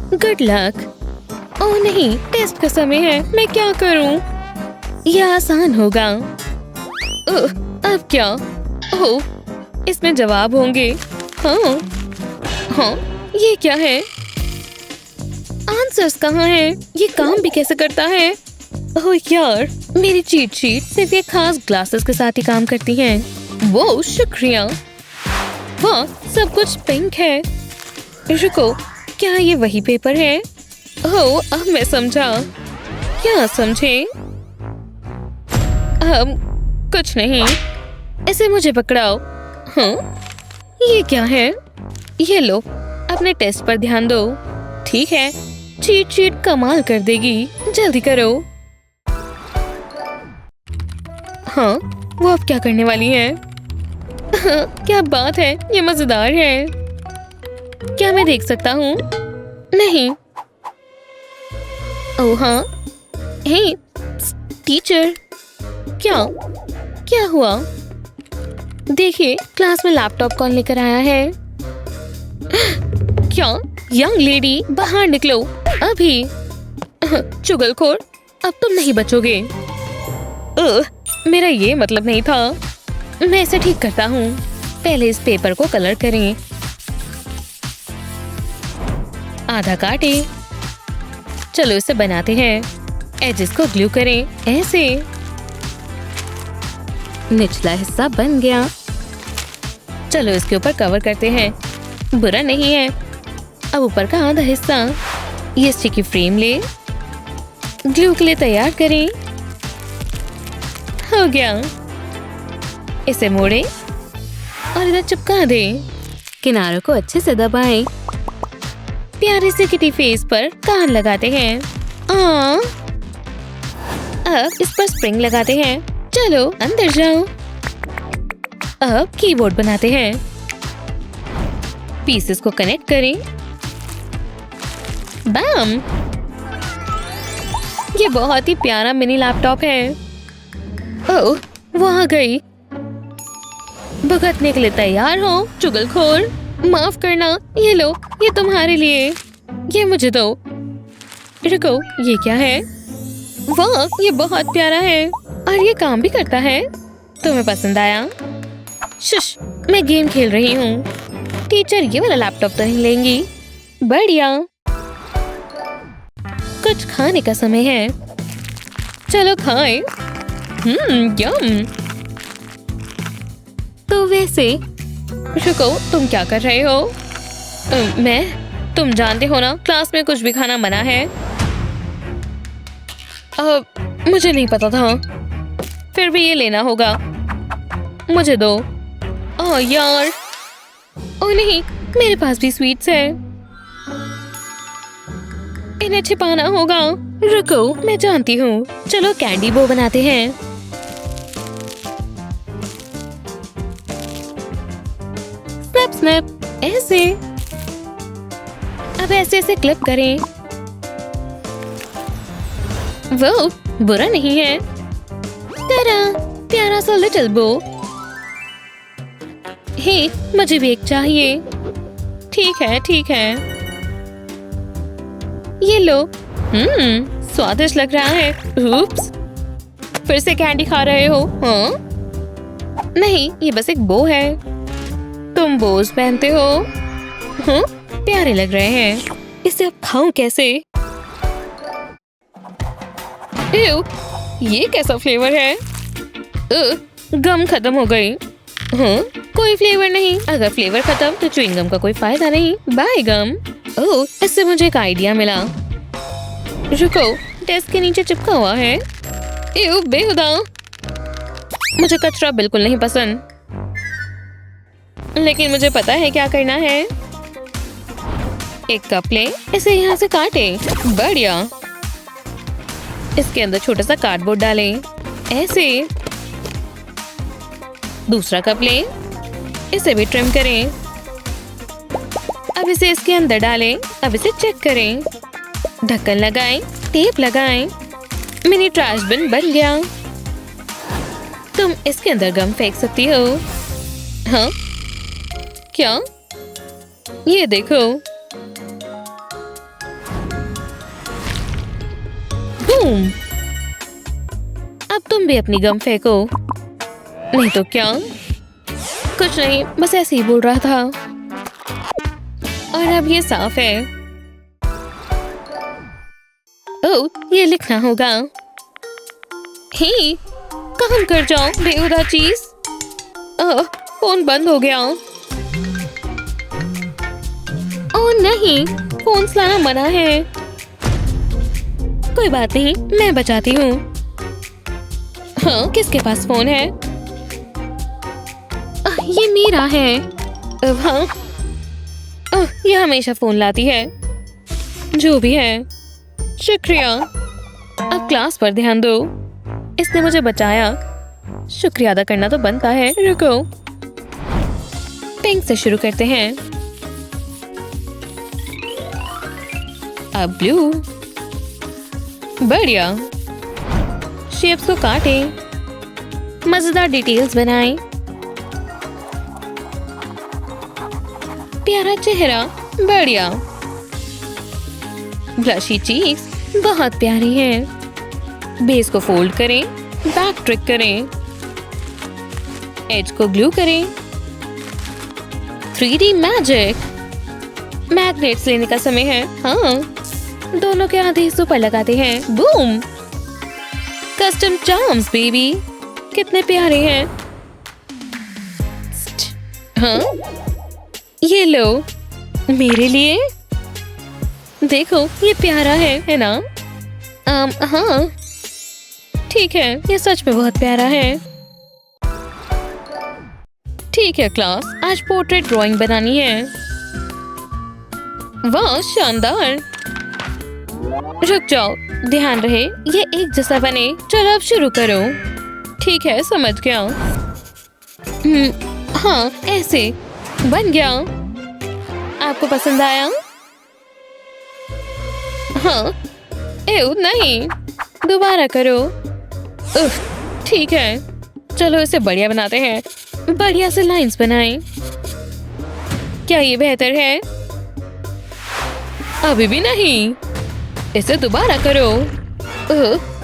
Good luck. ओह नहीं, test का समय है, मैं क्या करूं? यह आसान होगा। अब क्या? ओह, इसमें जवाब होंगे। हाँ हाँ, ये क्या है? आंसर्स कहाँ हैं? ये काम भी कैसे करता है? ओह यार, मेरी चीट शीट सिर्फ ये खास ग्लासेस के साथ ही काम करती हैं। वो शुक्रिया। वाह, सब कुछ पिंक है। रुको, क्या ये वही पेपर है? ओह, अब मैं समझा। क्या समझे? कुछ नहीं। इसे मुझे पकड़ाओ। हाँ, ये क्या है? ये लो, अपने टेस्ट पर ध्यान दो। ठीक है, चीट शीट कमाल कर देगी। जल्दी करो। हाँ, वो अब क्या करने वाली है? क्या बात है, ये मजेदार है। क्या मैं देख सकता हूँ? नहीं। ओह हाँ, हे टीचर, क्या हुआ? देखिए, क्लास में लैपटॉप कौन लेकर आया है? क्या? यंग लेडी, बाहर निकलो अभी। चुगलखोर, अब तुम नहीं बचोगे। मेरा ये मतलब नहीं था। मैं इसे ठीक करता हूँ। पहले इस पेपर को कलर करें। आधा काटे। चलो इसे बनाते हैं। एजेस को ग्लू करें, ऐसे। निचला हिस्सा बन गया। चलो इसके ऊपर कवर करते हैं। बुरा नहीं है। अब ऊपर का आधा हिस्सा। ये स्टिकी फ्रेम ले, ग्लू के लिए तैयार करें। हो गया। इसे मोड़े और इधर चिपका दें। किनारों को अच्छे से दबाएं। प्यारे से किटी फेस पर कान लगाते हैं। अब इस पर स्प्रिंग लगाते हैं। चलो अंदर जाओ। अब कीबोर्ड बनाते हैं। पीसेस को कनेक्ट करें। बैम! ये बहुत ही प्यारा मिनी लैपटॉप है। ओह, वो आ गई। भुगतने के लिए तैयार हो, चुगलखोर? माफ करना, ये लो, ये तुम्हारे लिए। ये मुझे दो। रुको, ये क्या है? वाह, ये बहुत प्यारा है और ये काम भी करता है। तुम्हें पसंद आया? शुश, मैं गेम खेल रही हूँ। टीचर ये वाला लैपटॉप तो नहीं लेंगी। बढ़िया। कुछ खाने का समय है। चलो खाएं। यम। तो वैसे, रुको, तुम क्या कर रहे हो? तुम जानते हो ना, क्लास में कुछ भी खाना मना है। मुझे नहीं पता था। फिर भी ये लेना होगा। मुझे दो। ओह यार, ओह नहीं, मेरे पास भी स्वीट्स है। इन्हें छिपाना होगा। रुको, मैं जानती हूँ। चलो कैंडी बो बनाते हैं। स्नैप स्नैप, ऐसे। अब ऐसे ऐसे क्लिप करें। वो बुरा नहीं है। तेरा प्यारा सा लिटिल बो। हे, मुझे भी एक चाहिए। ठीक है, ठीक है। ये लो। स्वादिष्ट लग रहा है। उप्स, फिर से कैंडी खा रहे हो? हाँ? नहीं, ये बस एक बो है। तुम बोज पहनते हो? हाँ? प्यारे लग रहे हैं। इसे अब खाऊं कैसे? एव, ये कैसा फ्लेवर है? गम खत्म हो गई। हाँ? कोई फ्लेवर नहीं। अगर फ्लेवर खत्म तो च्युइंग गम का कोई फायदा नहीं। बाय गम। ओह, इससे मुझे एक आइडिया मिला। रुको, डेस्क के नीचे चिपका हुआ है। एव, बेहुदा। मुझे कचरा बिल्कुल नहीं पसंद, लेकिन मुझे पता है क्या करना है। एक कप ले, इसे यहाँ से काटे। बढ़िया। इसके अंदर छोटा सा कार्डबोर्ड डालें, ऐसे। दूसरा कप ले, इसे भी ट्रिम करें। अब इसे इसके अंदर डालें। अब इसे चेक करें। ढक्कन लगाएं, टेप लगाएं। मिनी ट्रैश बिन बन गया। तुम इसके अंदर गम फेंक सकती हो। हाँ? क्या? ये देखो। बूम। अब तुम भी अपनी गम फेंको। नहीं तो क्या? कुछ नहीं, बस ऐसे ही बोल रहा था। और अब ये साफ है। ओह, ये लिखना होगा। ही, काम कर जाओ बेहुदा चीज। फोन बंद हो गया। ओह नहीं, फोन चलाना मना है। कोई बात नहीं, मैं बचाती हूँ। हाँ, किसके पास फोन है? ये मेरा है। हाँ, ये हमेशा फोन लाती है। जो भी है, शुक्रिया। अब क्लास पर ध्यान दो। इसने मुझे बचाया। शुक्रिया अदा करना तो बनता है। रुको, पिंक से शुरू करते हैं। अब ब्लू। बढ़िया। शेप्स को काटें। मजेदार डिटेल्स बनाएं। प्यारा चेहरा। बढ़िया। ब्लशी चीक्स बहुत प्यारी हैं। बेस को फोल्ड करें, बैक ट्रिक करें, एज को ग्लू करें। 3D magic. मैग्नेट्स लेने का समय है। हाँ, दोनों के आधे हिस्सों पर लगाते हैं। बूम। कस्टम चार्म्स बेबी, कितने प्यारे हैं। हाँ, ये लो मेरे लिए। देखो, ये प्यारा है ना? हाँ, ठीक है, ये सच में बहुत प्यारा है। ठीक है क्लास, आज पोर्ट्रेट ड्राइंग बनानी है। वाह, शानदार। रुक जाओ, ध्यान रहे ये एक जैसा बने। चलो अब शुरू करो। ठीक है, समझ गया। हाँ, ऐसे बन गया। आपको पसंद आया? हाँ। एव नहीं, दोबारा करो। उफ, ठीक है, चलो इसे बढ़िया बनाते हैं। बढ़िया से लाइंस बनाएं। क्या ये बेहतर है? अभी भी नहीं। इसे दोबारा करो।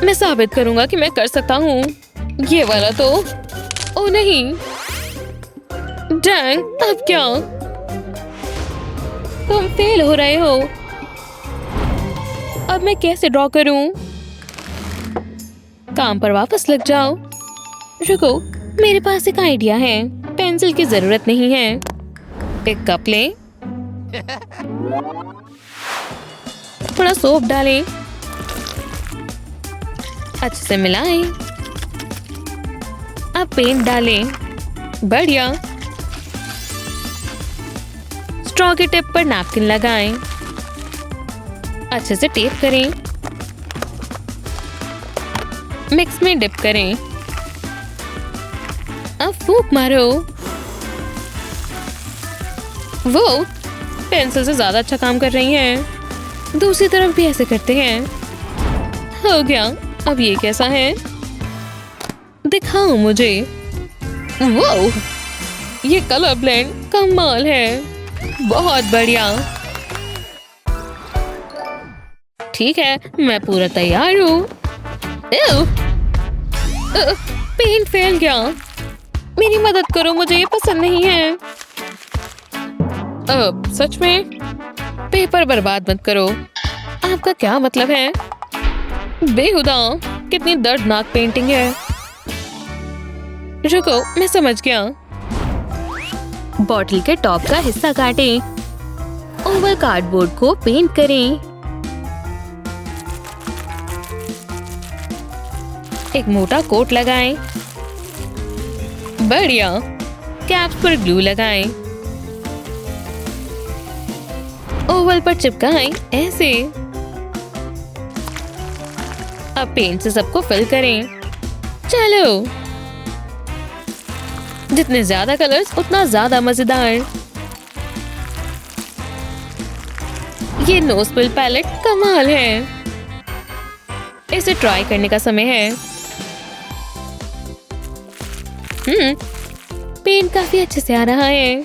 मैं साबित करूंगा कि मैं कर सकता हूँ। ये वाला तो। ओ नहीं, डैंग, अब क्या? तुम फेल हो रहे हो। अब मैं कैसे ड्रॉ करूं? काम पर वापस लग जाओ। रुको, मेरे पास एक आइडिया है। पेंसिल की जरूरत नहीं है। एक कप लें, थोड़ा सोप डालें, अच्छे से मिलाएं। अब पेंट डालें। बढ़िया। स्ट्रॉ के टिप पर नैपकिन लगाएं। अच्छे से टेप करें। मिक्स में डिप करें। अब फूंक मारो। वो पेंसिल से ज्यादा अच्छा काम कर रही हैं। दूसरी तरफ भी ऐसे करते हैं। हो गया। अब ये कैसा है? दिखाओ मुझे। वो ये कलर ब्लेंड कमाल है। बहुत बढ़िया। ठीक है, मैं पूरा तैयार हूँ। पेंट फैल गया। मेरी मदद करो, मुझे ये पसंद नहीं है। सच में? पेपर बर्बाद मत करो। आपका क्या मतलब है? बेहुदा, कितनी दर्दनाक पेंटिंग है। रुको, मैं समझ गया। बॉटल के टॉप का हिस्सा काटें। ओवल कार्डबोर्ड को पेंट करें। एक मोटा कोट लगाएं। बढ़िया। कैप्स पर ग्लू लगाएं। ओवल पर चिपकाएं, ऐसे। अब पेंट से सबको फिल करें। चलो, जितने ज्यादा कलर्स उतना ज्यादा मजेदार। ये नो स्पिल पैलेट कमाल है। इसे ट्राई करने का समय है। पेंट काफी अच्छे से आ रहा है।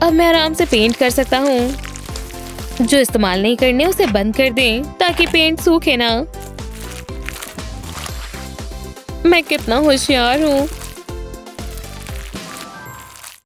अब मैं आराम से पेंट कर सकता हूँ। जो इस्तेमाल नहीं करने उसे बंद कर दें ताकि पेंट सूखे ना। मैं कितना होशियार हूँ।